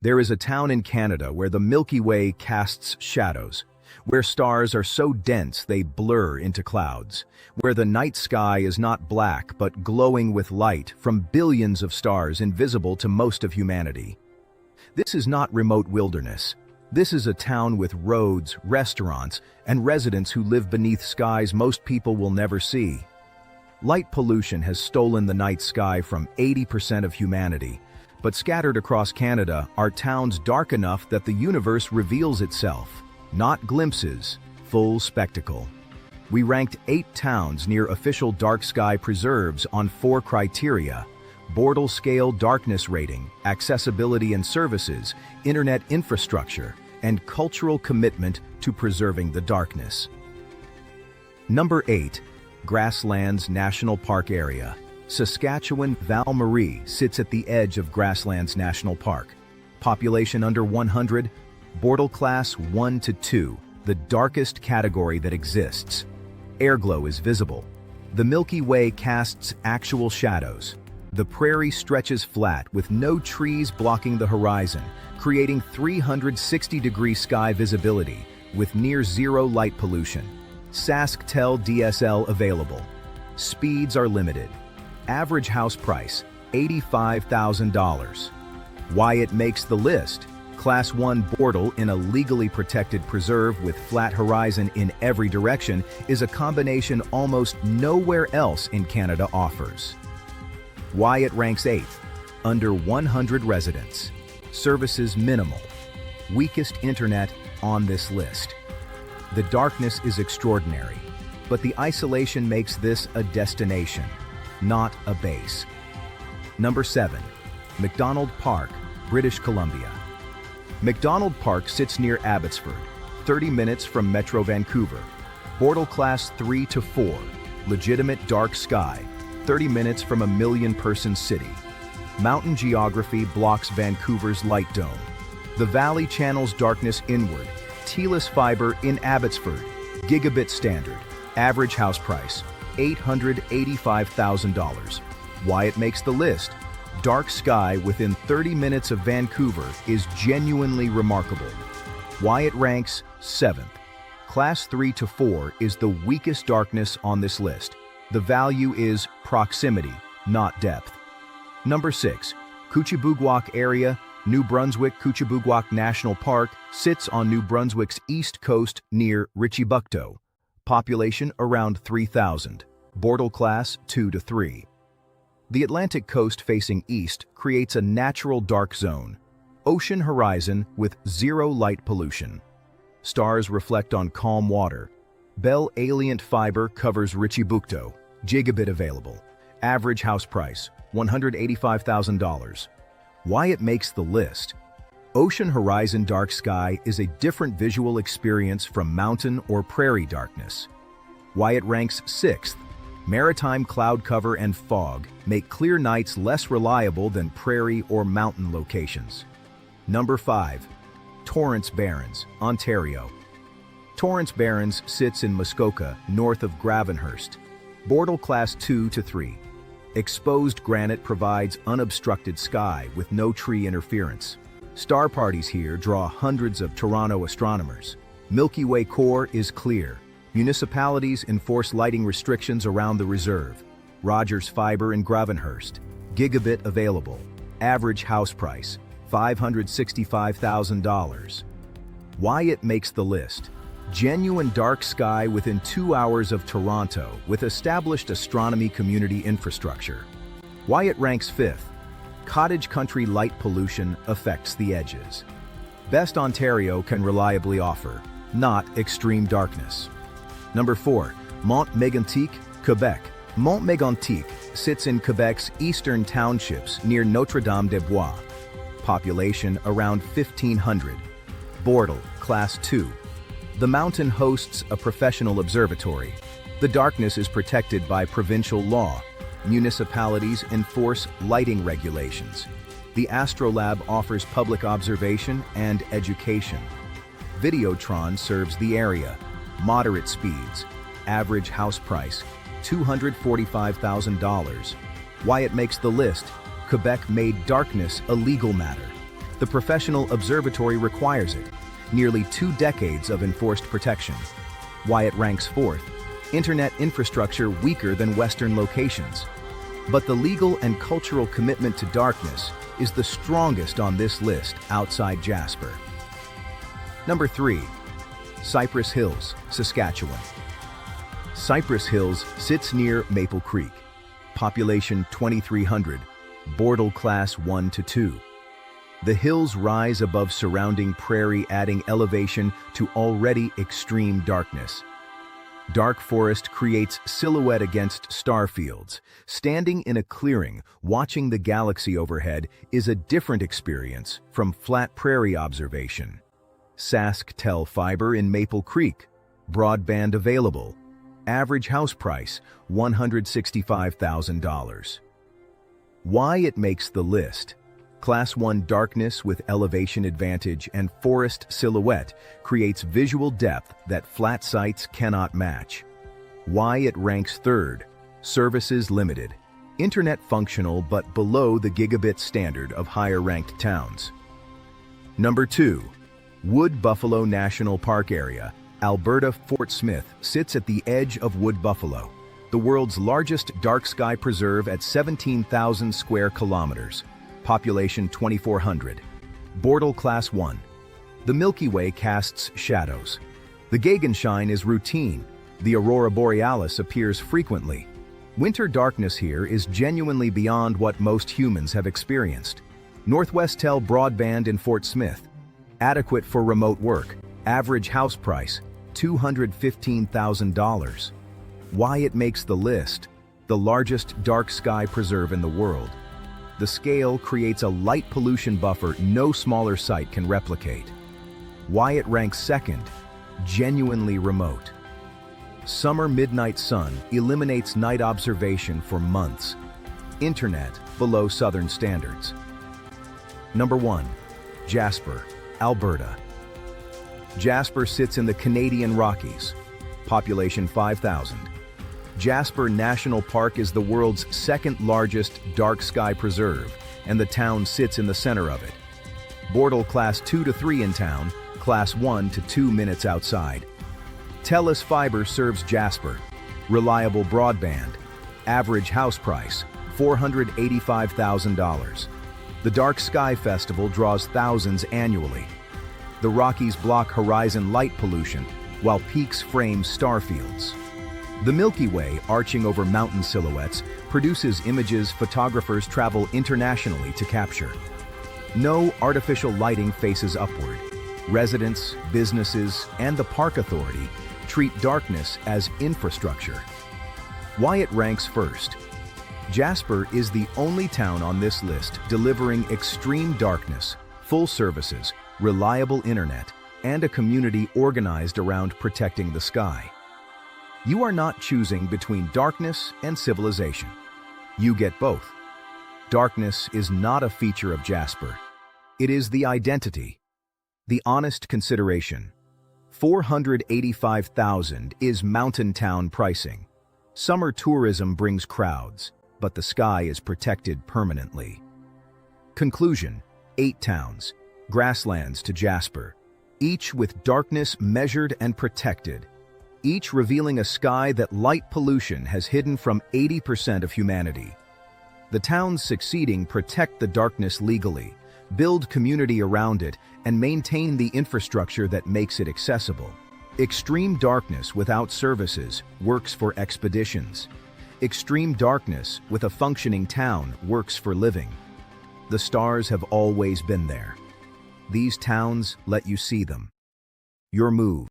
There is a town in Canada where the Milky Way casts shadows, where stars are so dense they blur into clouds, where the night sky is not black but glowing with light from billions of stars invisible to most of humanity. This is not remote wilderness. This is a town with roads, restaurants, and residents who live beneath skies most people will never see. Light pollution has stolen the night sky from 80% of humanity, but scattered across Canada are towns dark enough that the universe reveals itself. Not glimpses, full spectacle. We ranked 8 towns near official dark sky preserves on 4 criteria: Bortle scale darkness rating, accessibility and services, internet infrastructure, and cultural commitment to preserving the darkness. Number 8. Grasslands National Park Area. Saskatchewan Val-Marie sits at the edge of Grasslands National Park. Population under 100, Bortle Class 1 to 2, the darkest category that exists. Airglow is visible. The Milky Way casts actual shadows. The prairie stretches flat with no trees blocking the horizon, creating 360-degree sky visibility with near-zero light pollution. SaskTel DSL available. Speeds are limited. Average house price, $85,000. Why it makes the list? Class 1 Bortle in a legally protected preserve with flat horizon in every direction is a combination almost nowhere else in Canada offers. Why it ranks 8th? Under 100 residents. Services minimal. Weakest internet on this list. The darkness is extraordinary, but the isolation makes this a destination, not a base. Number 7. McDonald Park, British Columbia. McDonald Park sits near Abbotsford, 30 minutes from Metro Vancouver. Bortle Class 3 to 4, legitimate dark sky, 30 minutes from a million-person city. Mountain geography blocks Vancouver's light dome. The valley channels darkness inward. T-less fiber in Abbotsford. Gigabit standard. Average house price, $885,000. Why it makes the list? Dark sky within 30 minutes of Vancouver is genuinely remarkable. Why it ranks 7th. Class 3 to 4 is the weakest darkness on this list. The value is proximity, not depth. Number 6. Couchibouguac area, New Brunswick-Couchibouguac National Park sits on New Brunswick's east coast near Richiboucto. Population around 3,000. Bortle Class 2 to 3. The Atlantic coast facing east creates a natural dark zone. Ocean horizon with zero light pollution. Stars reflect on calm water. Bell Alient fiber covers Richiboucto. Gigabit available. Average house price, $185,000. Why it makes the list? Ocean horizon dark sky is a different visual experience from mountain or prairie darkness. Why it ranks 6th. Maritime cloud cover and fog make clear nights less reliable than prairie or mountain locations. Number 5. Torrance Barrens, Ontario. Torrance Barrens sits in Muskoka, north of Gravenhurst. Bortle Class 2 to 3. Exposed granite provides unobstructed sky with no tree interference. Star parties here draw hundreds of Toronto astronomers. Milky Way core is clear. Municipalities enforce lighting restrictions around the reserve. Rogers Fiber in Gravenhurst. Gigabit available. Average house price, $565,000. Why it makes the list? Genuine dark sky within 2 hours of Toronto with established astronomy community infrastructure. Why it ranks 5th. Cottage country light pollution affects the edges. Best Ontario can reliably offer, not extreme darkness. Number 4. Mont Mégantic, Quebec. Mont Mégantic sits in Quebec's eastern townships near Notre-Dame-des-Bois. Population around 1,500. Bortle, Class 2. The mountain hosts a professional observatory. The darkness is protected by provincial law. Municipalities enforce lighting regulations. The Astrolab offers public observation and education. Videotron serves the area. Moderate speeds. Average house price, $245,000. Why it makes the list? Quebec made darkness a legal matter. The professional observatory requires it. Nearly 2 decades of enforced protection. Why it ranks 4th. Internet infrastructure weaker than Western locations. But the legal and cultural commitment to darkness is the strongest on this list outside Jasper. Number 3. Cypress Hills, Saskatchewan. Cypress Hills sits near Maple Creek. Population 2,300, Bortle Class 1 to 2. The hills rise above surrounding prairie, adding elevation to already extreme darkness. Dark forest creates silhouette against star fields. Standing in a clearing, watching the galaxy overhead is a different experience from flat prairie observation. SaskTel fiber in Maple Creek. Broadband available. Average house price, $165,000. Why it makes the list. Class 1 darkness with elevation advantage and forest silhouette creates visual depth that flat sites cannot match. Why it ranks 3rd. Services limited. Internet functional but below the gigabit standard of higher-ranked towns. Number 2. Wood Buffalo National Park Area, Alberta. Fort Smith sits at the edge of Wood Buffalo, the world's largest dark sky preserve at 17,000 square kilometers. Population 2,400. Bortle Class 1. The Milky Way casts shadows. The Gegenschein is routine. The Aurora borealis appears frequently. Winter darkness here is genuinely beyond what most humans have experienced. Northwestel broadband in Fort Smith. Adequate for remote work. Average house price, $215,000. Why it makes the list. The largest dark sky preserve in the world. The scale creates a light pollution buffer no smaller site can replicate. Why it ranks 2nd. Genuinely remote. Summer midnight sun eliminates night observation for months. Internet below southern standards. Number 1. Jasper, Alberta. Jasper sits in the Canadian Rockies. Population 5,000. Jasper National Park is the world's 2nd largest dark sky preserve, and the town sits in the center of it. Bortle Class 2 to 3 in town, Class 1 to 2 minutes outside. TELUS Fiber serves Jasper. Reliable broadband. Average house price, $485,000. The Dark Sky Festival draws thousands annually. The Rockies block horizon light pollution, while peaks frame star fields. The Milky Way, arching over mountain silhouettes, produces images photographers travel internationally to capture. No artificial lighting faces upward. Residents, businesses, and the park authority treat darkness as infrastructure. Why it ranks 1st. Jasper is the only town on this list delivering extreme darkness, full services, reliable internet, and a community organized around protecting the sky. You are not choosing between darkness and civilization. You get both. Darkness is not a feature of Jasper. It is the identity. The honest consideration. $485,000 is mountain town pricing. Summer tourism brings crowds, but the sky is protected permanently. Conclusion: 8 towns, grasslands to Jasper, each with darkness measured and protected. Each revealing a sky that light pollution has hidden from 80% of humanity. The towns succeeding protect the darkness legally, build community around it, and maintain the infrastructure that makes it accessible. Extreme darkness without services works for expeditions. Extreme darkness with a functioning town works for living. The stars have always been there. These towns let you see them. Your move.